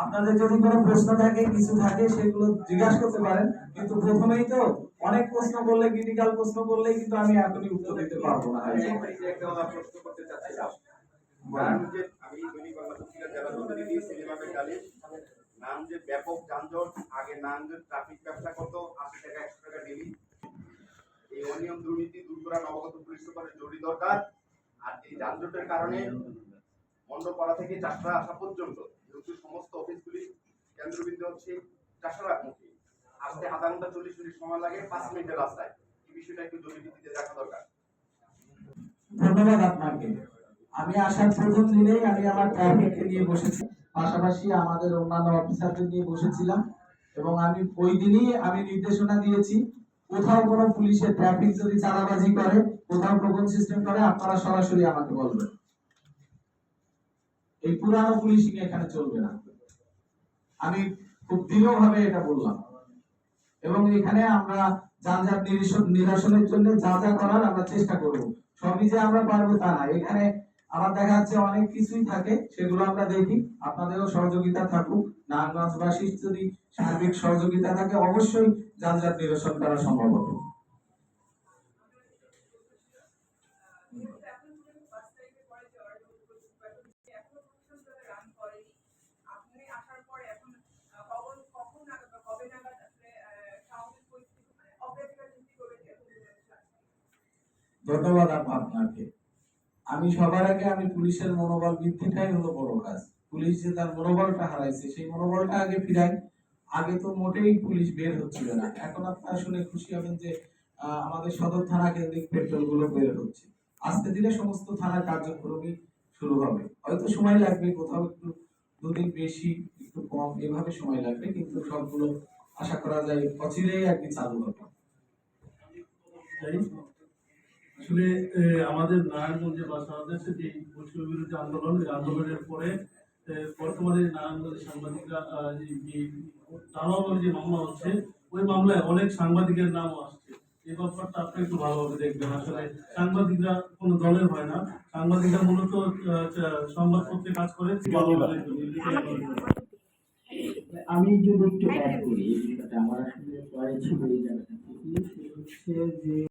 আপনাদের যদি কোনো প্রশ্ন থাকে কিছু থাকে সেগুলো জিজ্ঞাসা করতে পারেন, কিন্তু প্রথমেই তো অনেক প্রশ্ন করলে ক্রিটিক্যাল প্রশ্ন করলে কিন্তু আমি এখনই উত্তর দিতে পারবো না। একটা প্রশ্ন করতে চাচ্ছিলাম, কারণ যে আমি দৈনিক বাংলা পত্রিকার জেলা প্রতিনিধি সেলিম আহমেদ আলী। নাম যে ব্যাপক যানজট, আগে নাম যে ট্রাফিক ব্যবসা কত 80 টাকা 100 টাকা ডেলি, এই অনিয়ম দুর্নীতি দূর করা নবাগত পুলিশ সুপারের জরুরি দরকার। আর এই যানজটের কারণে মন্ডপাড়া থেকে চাষরা আসা পর্যন্ত যেহেতু সমস্ত অফিসগুলি কেন্দ্রবিন্দু হচ্ছে চাষরামুখী, আসতে আধা ঘন্টা 40 মিনিট সময় লাগে 5 মিনিটের রাস্তায়। এই বিষয়টা একটু জরুরি ভিত্তিতে দেখা দরকার। ধন্যবাদ আপনাকে। আমি আসার প্রথম দিনেই আমি আমার ট্রাফিককে নিয়ে বসেছি, পাশাপাশি আমাদের অন্যান্য অফিসারদের নিয়ে বসেছিলাম, এবং আমি ওই দিনই আমি নির্দেশনা দিয়েছি কোথাও কোনো পুলিশের ট্রাফিক যদি চাঁদাবাজি করে, কোথাও টোকন সিস্টেম করে, আপনারা সরাসরি আমাকে বলবেন। এই পুরানো পুলিশিং এখানে চলবে না, আমি খুব দৃঢ়ভাবে এটা বললাম। এবং এখানে আমরা যানজট নিরসনের জন্য যা যা করার আমরা চেষ্টা করব। সবই যে আমরা পারবো তা না, এখানে আমার দেখা যাচ্ছে অনেক কিছুই থাকে, সেগুলো আমরা দেখি। আপনাদেরও সহযোগিতা থাকুক, নারায়ণগঞ্জবাসীর যদি সার্বিক সহযোগিতা থাকে, অবশ্যই যানজট নিরসন করা সম্ভব হবে। ধন্যবাদ আপনাকে। আমি সবার আগে আমি পুলিশের মনোবল বৃদ্ধিটাই হলো বড় কাজ। পুলিশ যে তার মনোবলটা হারাইছে, সেই মনোবলটা আগে ফিরাই। আগে তো মোটেই পুলিশ বের হচ্ছিল না, এখন আপনারা শুনে খুশি হবেন যে আমাদের সদর থানা কেন্দ্রিক পেট্রোল গুলো বের হচ্ছে। আস্তে ধীরে সমস্ত থানার কার্যক্রমই শুরু হবে, হয়তো সময় লাগবে, কোথাও একটু দুদিন বেশি একটু কম এভাবে সময় লাগবে, কিন্তু সবগুলো আশা করা যায় অচিরেই আর কি চালু হবে। আসলে আমাদের নারায়ণগঞ্জে বা সারা দেশে যে বৈষম্য বিরোধী আন্দোলন, এই আন্দোলনের পরে বর্তমানে নারায়ণগঞ্জের সাংবাদিকরা যে টানাবাজি যে মামলা হচ্ছে, ওই মামলায় অনেক সাংবাদিকের নামও আসছে। এই ব্যাপারটা আপনি একটু ভালোভাবে দেখবেন। আসলে সাংবাদিকরা কোনো দলের হয় না, সাংবাদিকরা মূলত সংবাদপত্রে কাজ করে। আমি যদি একটু অ্যাড করি, আমার আসলে ছিল এই জায়গাটা হচ্ছে যে